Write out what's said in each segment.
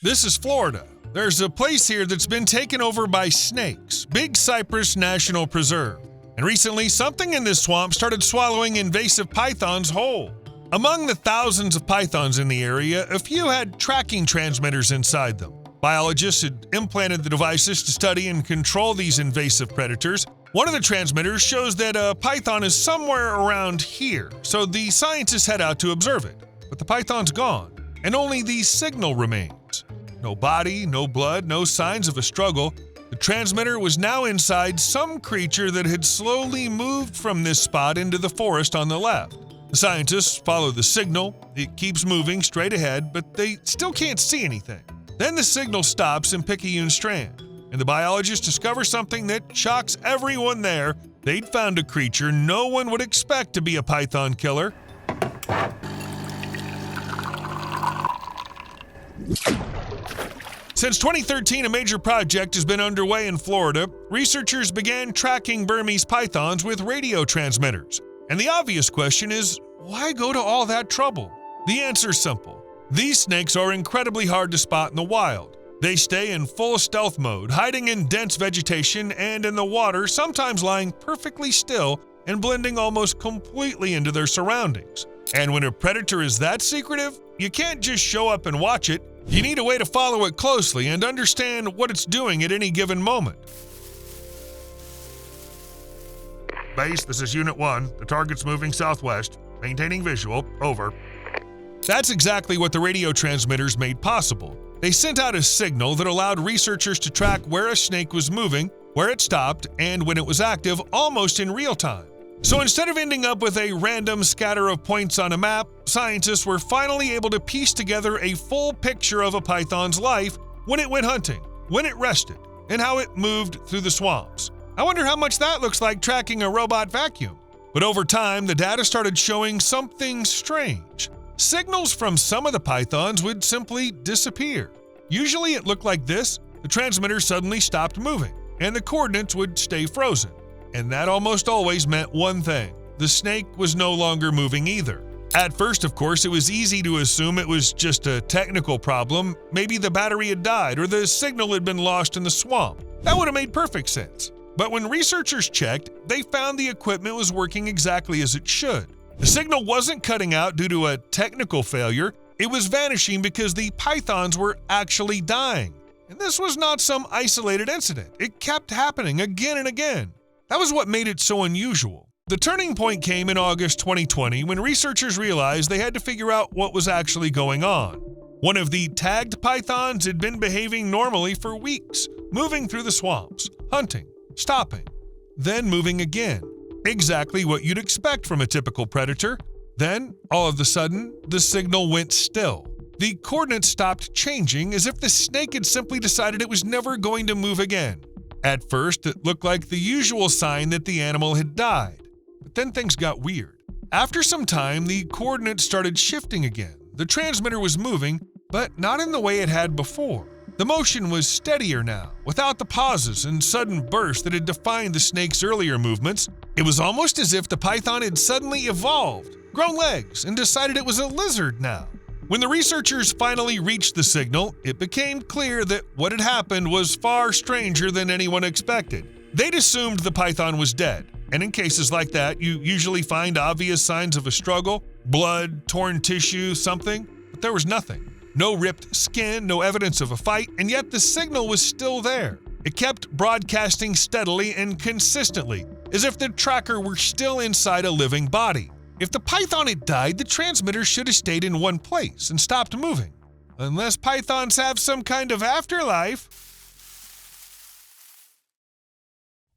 This is Florida. There's a place here that's been taken over by snakes, Big Cypress National Preserve. And recently, something in this swamp started swallowing invasive pythons whole. Among the thousands of pythons in the area, a few had tracking transmitters inside them. Biologists had implanted the devices to study and control these invasive predators. One of the transmitters shows that a python is somewhere around here, so the scientists head out to observe it. But the python's gone, and only the signal remains. No body, no blood, no signs of a struggle. The transmitter was now inside some creature that had slowly moved from this spot into the forest on the left. The scientists follow the signal. It keeps moving straight ahead, but they still can't see anything. Then the signal stops in Picayune Strand, and the biologists discover something that shocks everyone there. They'd found a creature no one would expect to be a python killer. Since 2013, a major project has been underway in Florida. Researchers began tracking Burmese pythons with radio transmitters. And the obvious question is, why go to all that trouble? The answer's simple. These snakes are incredibly hard to spot in the wild. They stay in full stealth mode, hiding in dense vegetation and in the water, sometimes lying perfectly still and blending almost completely into their surroundings. And when a predator is that secretive, you can't just show up and watch it. You need a way to follow it closely and understand what it's doing at any given moment. Base, this is Unit 1. The target's moving southwest. Maintaining visual. Over. That's exactly what the radio transmitters made possible. They sent out a signal that allowed researchers to track where a snake was moving, where it stopped, and when it was active, almost in real time. So instead of ending up with a random scatter of points on a map, scientists were finally able to piece together a full picture of a python's life when it went hunting, when it rested, and how it moved through the swamps. I wonder how much that looks like tracking a robot vacuum. But over time, the data started showing something strange. Signals from some of the pythons would simply disappear. Usually it looked like this: the transmitter suddenly stopped moving, and the coordinates would stay frozen. And that almost always meant one thing: the snake was no longer moving either. At first, of course, it was easy to assume it was just a technical problem. Maybe the battery had died or the signal had been lost in the swamp. That would have made perfect sense. But when researchers checked, they found the equipment was working exactly as it should. The signal wasn't cutting out due to a technical failure. It was vanishing because the pythons were actually dying. And this was not some isolated incident. It kept happening again and again. That was what made it so unusual. The turning point came in August 2020 when researchers realized they had to figure out what was actually going on. One of the tagged pythons had been behaving normally for weeks, moving through the swamps, hunting, stopping, then moving again. Exactly what you'd expect from a typical predator. Then, all of a sudden, the signal went still. The coordinates stopped changing, as if the snake had simply decided it was never going to move again. At first, it looked like the usual sign that the animal had died. But then things got weird. After some time, the coordinates started shifting again. The transmitter was moving, but not in the way it had before. The motion was steadier now, without the pauses and sudden bursts that had defined the snake's earlier movements. It was almost as if the python had suddenly evolved, grown legs, and decided it was a lizard now. When the researchers finally reached the signal, it became clear that what had happened was far stranger than anyone expected. They'd assumed the python was dead, and in cases like that, you usually find obvious signs of a struggle: blood, torn tissue, something, but there was nothing. No ripped skin, no evidence of a fight, and yet the signal was still there. It kept broadcasting steadily and consistently, as if the tracker were still inside a living body. If the python had died, the transmitter should have stayed in one place and stopped moving. Unless pythons have some kind of afterlife.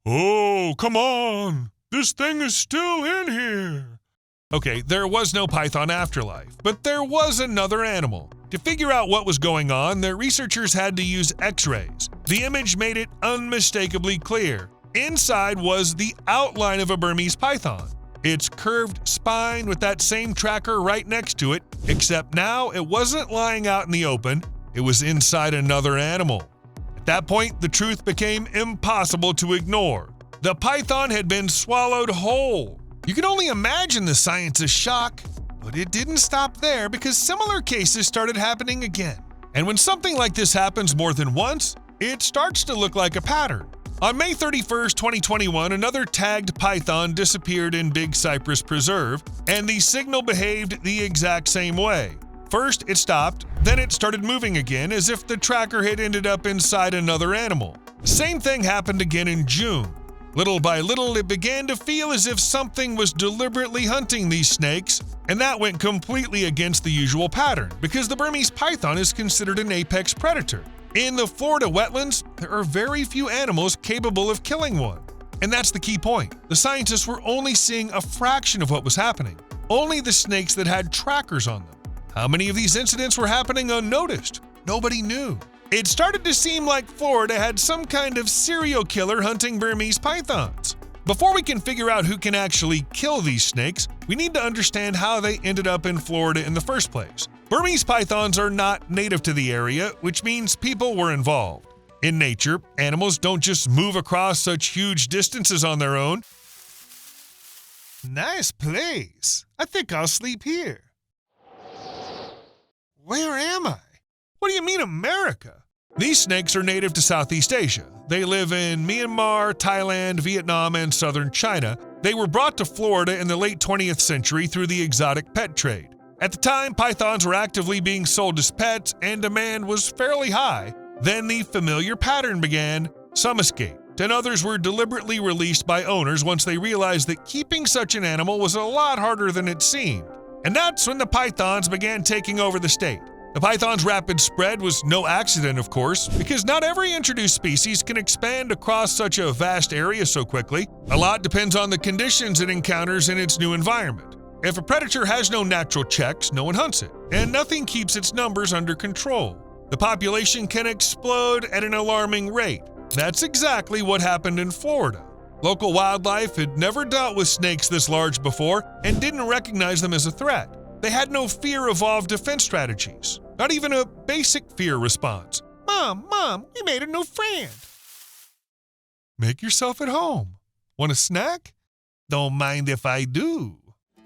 Oh, come on! This thing is still in here! Okay, there was no python afterlife, but there was another animal. To figure out what was going on, the researchers had to use X-rays. The image made it unmistakably clear. Inside was the outline of a Burmese python. Its curved spine with that same tracker right next to it, except now it wasn't lying out in the open, it was inside another animal. At that point, the truth became impossible to ignore. The python had been swallowed whole. You can only imagine the scientists' shock, but it didn't stop there because similar cases started happening again. And when something like this happens more than once, it starts to look like a pattern. On May 31st, 2021, another tagged python disappeared in Big Cypress Preserve, and the signal behaved the exact same way. First, it stopped, then it started moving again as if the tracker had ended up inside another animal. Same thing happened again in June. Little by little, it began to feel as if something was deliberately hunting these snakes, and that went completely against the usual pattern because the Burmese python is considered an apex predator. In the Florida wetlands, there are very few animals capable of killing one. And that's the key point. The scientists were only seeing a fraction of what was happening, only the snakes that had trackers on them. How many of these incidents were happening unnoticed? Nobody knew. It started to seem like Florida had some kind of serial killer hunting Burmese pythons. Before we can figure out who can actually kill these snakes, we need to understand how they ended up in Florida in the first place. Burmese pythons are not native to the area, which means people were involved. In nature, animals don't just move across such huge distances on their own. Nice place. I think I'll sleep here. Where am I? What do you mean America? These snakes are native to Southeast Asia. They live in Myanmar, Thailand, Vietnam, and southern China. They were brought to Florida in the late 20th century through the exotic pet trade. At the time, pythons were actively being sold as pets and demand was fairly high. Then the familiar pattern began. Some escaped, and others were deliberately released by owners once they realized that keeping such an animal was a lot harder than it seemed. And that's when the pythons began taking over the state. The python's rapid spread was no accident, of course, because not every introduced species can expand across such a vast area so quickly. A lot depends on the conditions it encounters in its new environment. If a predator has no natural checks, no one hunts it, and nothing keeps its numbers under control. The population can explode at an alarming rate. That's exactly what happened in Florida. Local wildlife had never dealt with snakes this large before and didn't recognize them as a threat. They had no fear-evolved defense strategies, not even a basic fear response. Mom, we made a new friend. Make yourself at home. Want a snack? Don't mind if I do.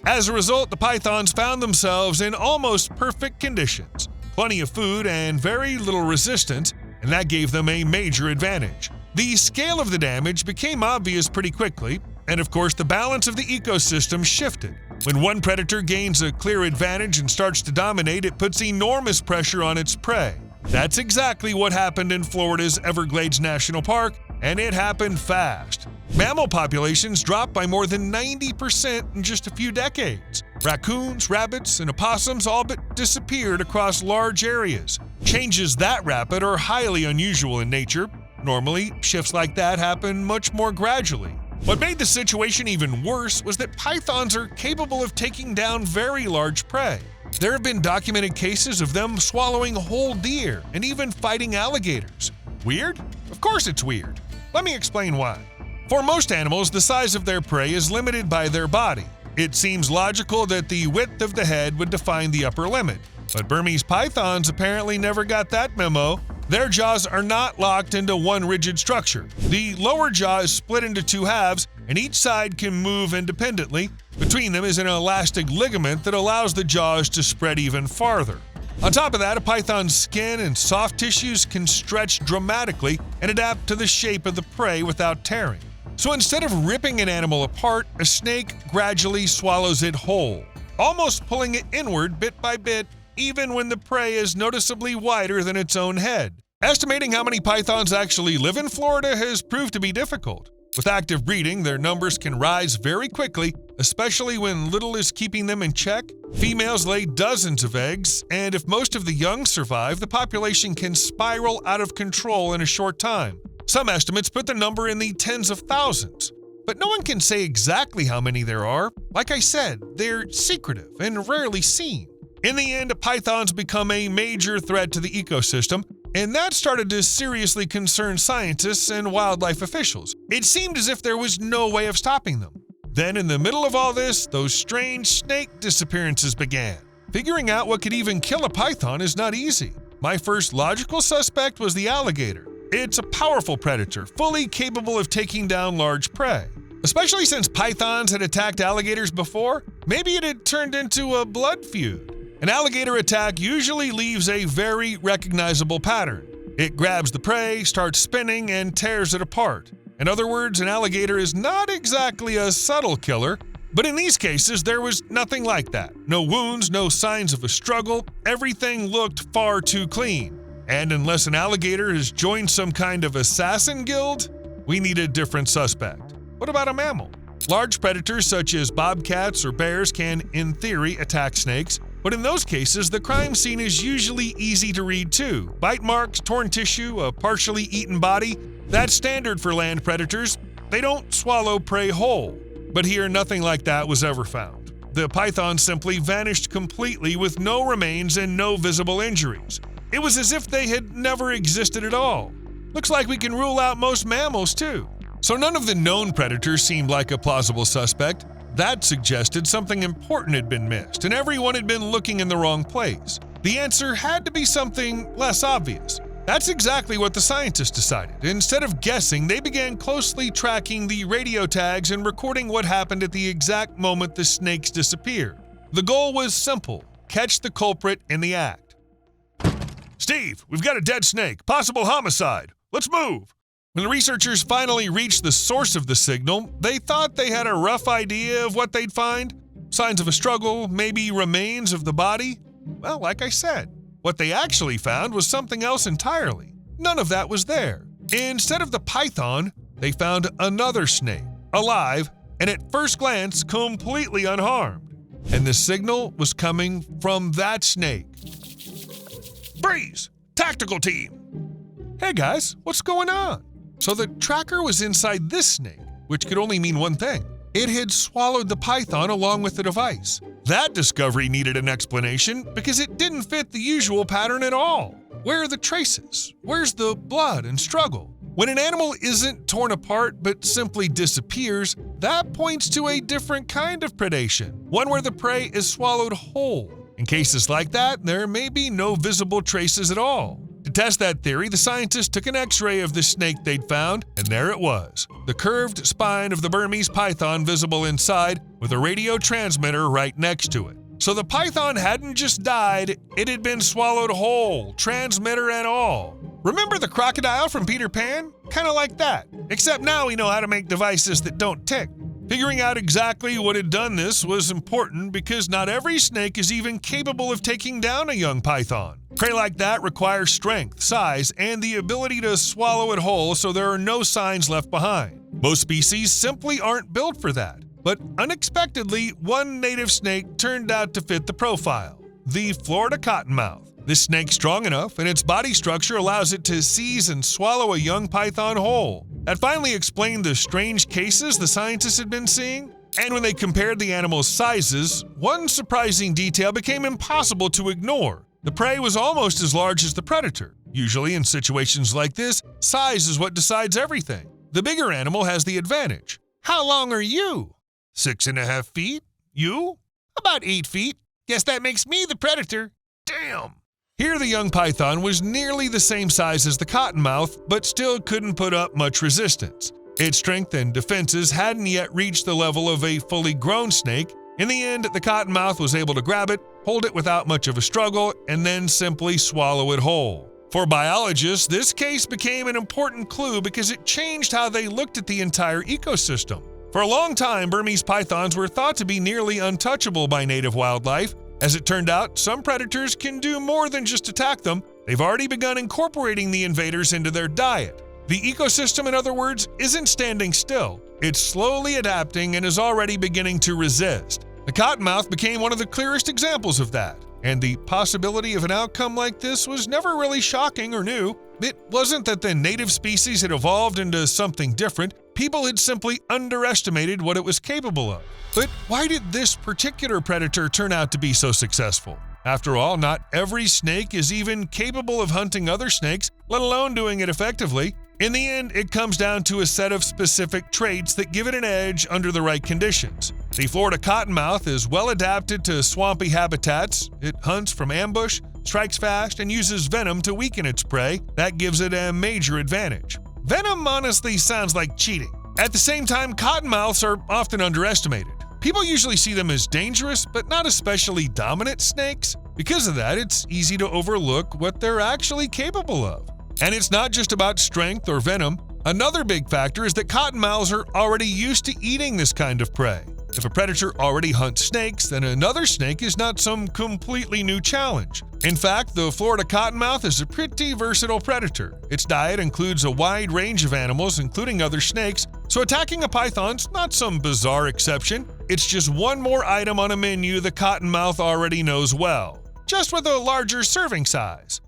As a result, the pythons found themselves in almost perfect conditions. Plenty of food and very little resistance, and that gave them a major advantage. The scale of the damage became obvious pretty quickly, and of course the balance of the ecosystem shifted. When one predator gains a clear advantage and starts to dominate, it puts enormous pressure on its prey. That's exactly what happened in Florida's Everglades National Park, and it happened fast. Mammal populations dropped by more than 90% in just a few decades. Raccoons, rabbits, and opossums all but disappeared across large areas. Changes that rapid are highly unusual in nature. Normally, shifts like that happen much more gradually. What made the situation even worse was that pythons are capable of taking down very large prey. There have been documented cases of them swallowing whole deer and even fighting alligators. Weird? Of course it's weird. Let me explain why. For most animals, the size of their prey is limited by their body. It seems logical that the width of the head would define the upper limit. But Burmese pythons apparently never got that memo. Their jaws are not locked into one rigid structure. The lower jaw is split into two halves, and each side can move independently. Between them is an elastic ligament that allows the jaws to spread even farther. On top of that, a python's skin and soft tissues can stretch dramatically and adapt to the shape of the prey without tearing. So instead of ripping an animal apart, a snake gradually swallows it whole, almost pulling it inward bit by bit, even when the prey is noticeably wider than its own head. Estimating how many pythons actually live in Florida has proved to be difficult. With active breeding, their numbers can rise very quickly, especially when little is keeping them in check. Females lay dozens of eggs, and if most of the young survive, the population can spiral out of control in a short time. Some estimates put the number in the tens of thousands. But no one can say exactly how many there are. Like I said, they're secretive and rarely seen. In the end, pythons become a major threat to the ecosystem, and that started to seriously concern scientists and wildlife officials. It seemed as if there was no way of stopping them. Then, in the middle of all this, those strange snake disappearances began. Figuring out what could even kill a python is not easy. My first logical suspect was the alligator. It's a powerful predator, fully capable of taking down large prey. Especially since pythons had attacked alligators before, maybe it had turned into a blood feud. An alligator attack usually leaves a very recognizable pattern. It grabs the prey, starts spinning, and tears it apart. In other words, an alligator is not exactly a subtle killer, but in these cases, there was nothing like that. No wounds, no signs of a struggle, everything looked far too clean. And unless an alligator has joined some kind of assassin guild, we need a different suspect. What about a mammal? Large predators such as bobcats or bears can, in theory, attack snakes, but in those cases, the crime scene is usually easy to read too. Bite marks, torn tissue, a partially eaten body. That's standard for land predators. They don't swallow prey whole. But here, nothing like that was ever found. The python simply vanished completely with no remains and no visible injuries. It was as if they had never existed at all. Looks like we can rule out most mammals too. So none of the known predators seemed like a plausible suspect. That suggested something important had been missed, and everyone had been looking in the wrong place. The answer had to be something less obvious. That's exactly what the scientists decided. Instead of guessing, they began closely tracking the radio tags and recording what happened at the exact moment the snakes disappeared. The goal was simple: catch the culprit in the act. Steve, we've got a dead snake. Possible homicide. Let's move. When the researchers finally reached the source of the signal, they thought they had a rough idea of what they'd find. Signs of a struggle, maybe remains of the body. Well, like I said, what they actually found was something else entirely. None of that was there. Instead of the python, they found another snake, alive, and at first glance, completely unharmed. And the signal was coming from that snake. Freeze! Tactical team! Hey guys, what's going on? So the tracker was inside this snake, which could only mean one thing. It had swallowed the python along with the device. That discovery needed an explanation because it didn't fit the usual pattern at all. Where are the traces? Where's the blood and struggle? When an animal isn't torn apart but simply disappears, that points to a different kind of predation, one where the prey is swallowed whole. In cases like that, there may be no visible traces at all. To test that theory, the scientists took an X-ray of the snake they'd found, and there it was, the curved spine of the Burmese python visible inside, with a radio transmitter right next to it. So the python hadn't just died, it had been swallowed whole, transmitter and all. Remember the crocodile from Peter Pan? Kinda like that, except now we know how to make devices that don't tick. Figuring out exactly what had done this was important because not every snake is even capable of taking down a young python. Prey like that requires strength, size, and the ability to swallow it whole so there are no signs left behind. Most species simply aren't built for that. But unexpectedly, one native snake turned out to fit the profile: the Florida cottonmouth. This snake's strong enough, and its body structure allows it to seize and swallow a young python whole. That finally explained the strange cases the scientists had been seeing. And when they compared the animals' sizes, one surprising detail became impossible to ignore. The prey was almost as large as the predator. Usually in situations like this, size is what decides everything. The bigger animal has the advantage. How long are you? 6.5 feet. You? About 8 feet. Guess that makes me the predator. Damn. Here the young python was nearly the same size as the cottonmouth, but still couldn't put up much resistance. Its strength and defenses hadn't yet reached the level of a fully grown snake. In the end, the cottonmouth was able to grab it, hold it without much of a struggle, and then simply swallow it whole. For biologists, this case became an important clue because it changed how they looked at the entire ecosystem. For a long time, Burmese pythons were thought to be nearly untouchable by native wildlife. As it turned out, some predators can do more than just attack them. They've already begun incorporating the invaders into their diet. The ecosystem, in other words, isn't standing still. It's slowly adapting and is already beginning to resist. The cottonmouth became one of the clearest examples of that, and the possibility of an outcome like this was never really shocking or new. It wasn't that the native species had evolved into something different. People had simply underestimated what it was capable of. But why did this particular predator turn out to be so successful? After all, not every snake is even capable of hunting other snakes, let alone doing it effectively. In the end, it comes down to a set of specific traits that give it an edge under the right conditions. The Florida cottonmouth is well adapted to swampy habitats. It hunts from ambush, strikes fast, and uses venom to weaken its prey. That gives it a major advantage. Venom honestly sounds like cheating. At the same time, cottonmouths are often underestimated. People usually see them as dangerous, but not especially dominant snakes. Because of that, it's easy to overlook what they're actually capable of. And it's not just about strength or venom. Another big factor is that cottonmouths are already used to eating this kind of prey. If a predator already hunts snakes, then another snake is not some completely new challenge. In fact, the Florida cottonmouth is a pretty versatile predator. Its diet includes a wide range of animals, including other snakes, so attacking a python's not some bizarre exception. It's just one more item on a menu the cottonmouth already knows well, just with a larger serving size.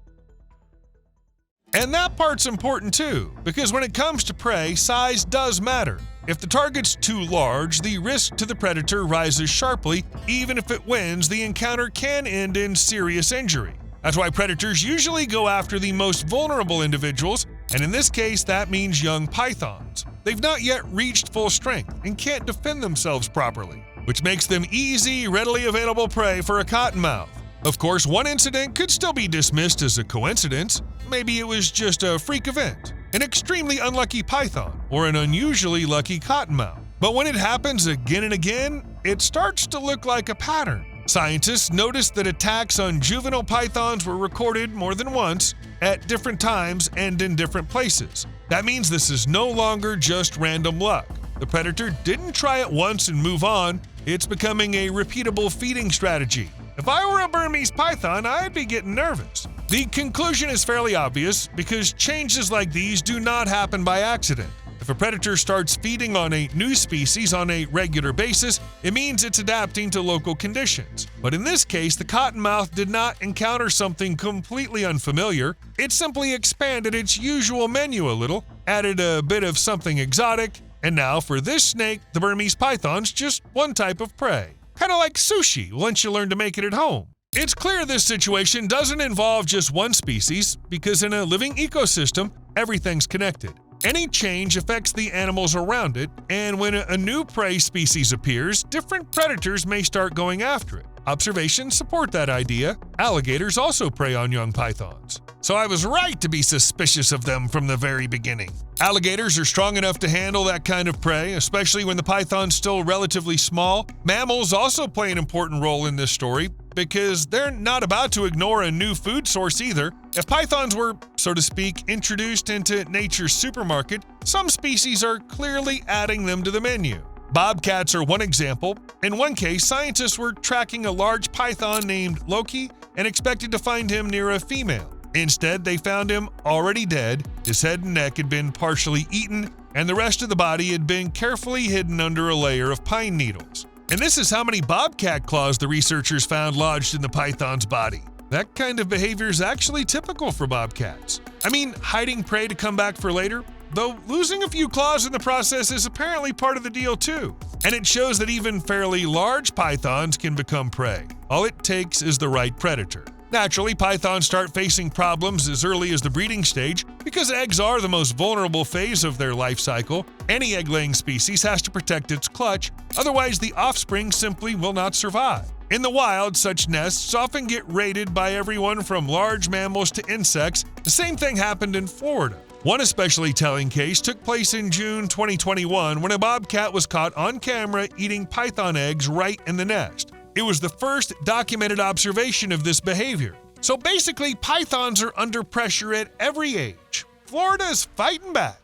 And that part's important too, because when it comes to prey, size does matter. If the target's too large, the risk to the predator rises sharply. Even if it wins, the encounter can end in serious injury. That's why predators usually go after the most vulnerable individuals, and in this case, that means young pythons. They've not yet reached full strength and can't defend themselves properly, which makes them easy, readily available prey for a cottonmouth. Of course, one incident could still be dismissed as a coincidence. Maybe it was just a freak event, an extremely unlucky python, or an unusually lucky cottonmouth. But when it happens again and again, it starts to look like a pattern. Scientists noticed that attacks on juvenile pythons were recorded more than once, at different times and in different places. That means this is no longer just random luck. The predator didn't try it once and move on. It's becoming a repeatable feeding strategy. If I were a Burmese python, I'd be getting nervous. The conclusion is fairly obvious because changes like these do not happen by accident. If a predator starts feeding on a new species on a regular basis, it means it's adapting to local conditions. But in this case, the cottonmouth did not encounter something completely unfamiliar. It simply expanded its usual menu a little, added a bit of something exotic, and now for this snake, the Burmese python's just one type of prey. Kind of like sushi once you learn to make it at home. It's clear this situation doesn't involve just one species, because in a living ecosystem, everything's connected. Any change affects the animals around it, and when a new prey species appears, different predators may start going after it. Observations support that idea. Alligators also prey on young pythons. So I was right to be suspicious of them from the very beginning. Alligators are strong enough to handle that kind of prey, especially when the python's still relatively small. Mammals also play an important role in this story, because they're not about to ignore a new food source either. If pythons were, so to speak, introduced into nature's supermarket, some species are clearly adding them to the menu. Bobcats are one example. In one case, scientists were tracking a large python named Loki and expected to find him near a female. Instead, they found him already dead. His head and neck had been partially eaten, and the rest of the body had been carefully hidden under a layer of pine needles. And this is how many bobcat claws the researchers found lodged in the python's body. That kind of behavior is actually typical for bobcats. I mean, hiding prey to come back for later, though losing a few claws in the process is apparently part of the deal too. And it shows that even fairly large pythons can become prey. All it takes is the right predator. Naturally, pythons start facing problems as early as the breeding stage because eggs are the most vulnerable phase of their life cycle. Any egg-laying species has to protect its clutch, otherwise the offspring simply will not survive. In the wild, such nests often get raided by everyone from large mammals to insects. The same thing happened in Florida. One especially telling case took place in June 2021 when a bobcat was caught on camera eating python eggs right in the nest. It was the first documented observation of this behavior. So basically, pythons are under pressure at every age. Florida's fighting back.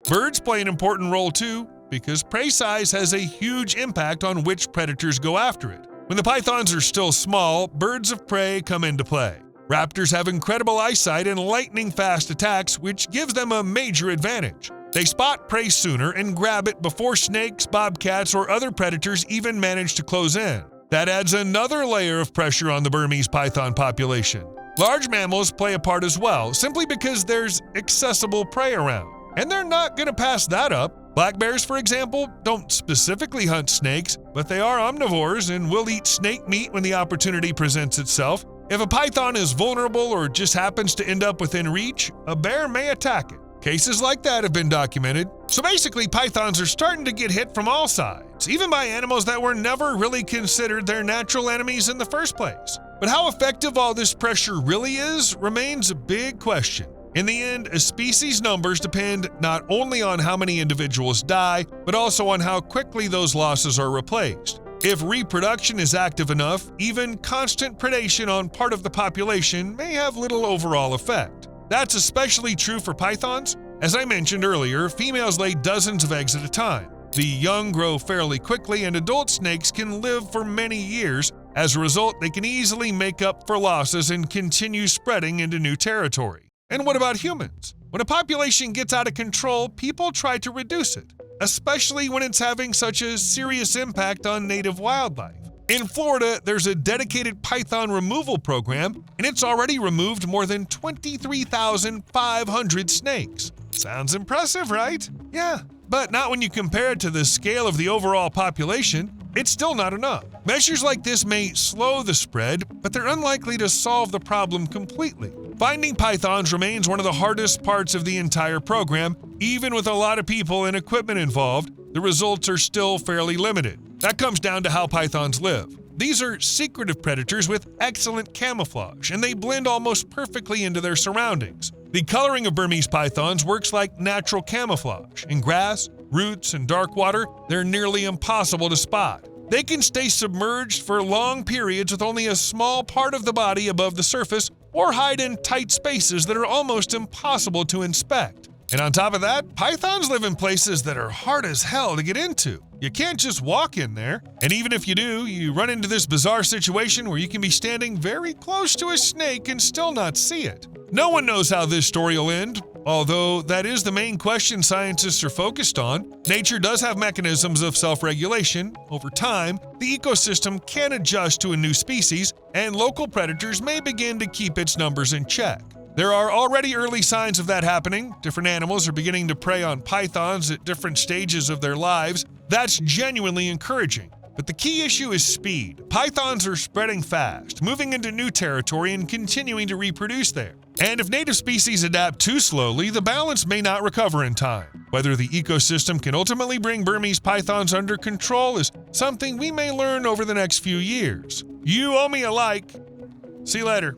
Birds play an important role too, because prey size has a huge impact on which predators go after it. When the pythons are still small, birds of prey come into play. Raptors have incredible eyesight and lightning-fast attacks, which gives them a major advantage. They spot prey sooner and grab it before snakes, bobcats, or other predators even manage to close in. That adds another layer of pressure on the Burmese python population. Large mammals play a part as well, simply because there's accessible prey around. And they're not going to pass that up. Black bears, for example, don't specifically hunt snakes, but they are omnivores and will eat snake meat when the opportunity presents itself. If a python is vulnerable or just happens to end up within reach, a bear may attack it. Cases like that have been documented. So basically, pythons are starting to get hit from all sides, even by animals that were never really considered their natural enemies in the first place. But how effective all this pressure really is remains a big question. In the end, a species' numbers depend not only on how many individuals die, but also on how quickly those losses are replaced. If reproduction is active enough, even constant predation on part of the population may have little overall effect. That's especially true for pythons. As I mentioned earlier, females lay dozens of eggs at a time. The young grow fairly quickly, and adult snakes can live for many years. As a result, they can easily make up for losses and continue spreading into new territory. And what about humans? When a population gets out of control, people try to reduce it, especially when it's having such a serious impact on native wildlife. In Florida, there's a dedicated python removal program, and it's already removed more than 23,500 snakes. Sounds impressive, right? Yeah, but not when you compare it to the scale of the overall population. It's still not enough. Measures like this may slow the spread, but they're unlikely to solve the problem completely. Finding pythons remains one of the hardest parts of the entire program. Even with a lot of people and equipment involved, the results are still fairly limited. That comes down to how pythons live. These are secretive predators with excellent camouflage, and they blend almost perfectly into their surroundings. The coloring of Burmese pythons works like natural camouflage. In grass, roots, and dark water, they're nearly impossible to spot. They can stay submerged for long periods with only a small part of the body above the surface, or hide in tight spaces that are almost impossible to inspect. And on top of that, pythons live in places that are hard as hell to get into. You can't just walk in there, and even if you do, you run into this bizarre situation where you can be standing very close to a snake and still not see it. No one knows how this story will end, although that is the main question scientists are focused on. Nature does have mechanisms of self-regulation. Over time, the ecosystem can adjust to a new species, and local predators may begin to keep its numbers in check. There are already early signs of that happening. Different animals are beginning to prey on pythons at different stages of their lives. That's genuinely encouraging. But the key issue is speed. Pythons are spreading fast, moving into new territory and continuing to reproduce there. And if native species adapt too slowly, the balance may not recover in time. Whether the ecosystem can ultimately bring Burmese pythons under control is something we may learn over the next few years. You owe me a like. See you later.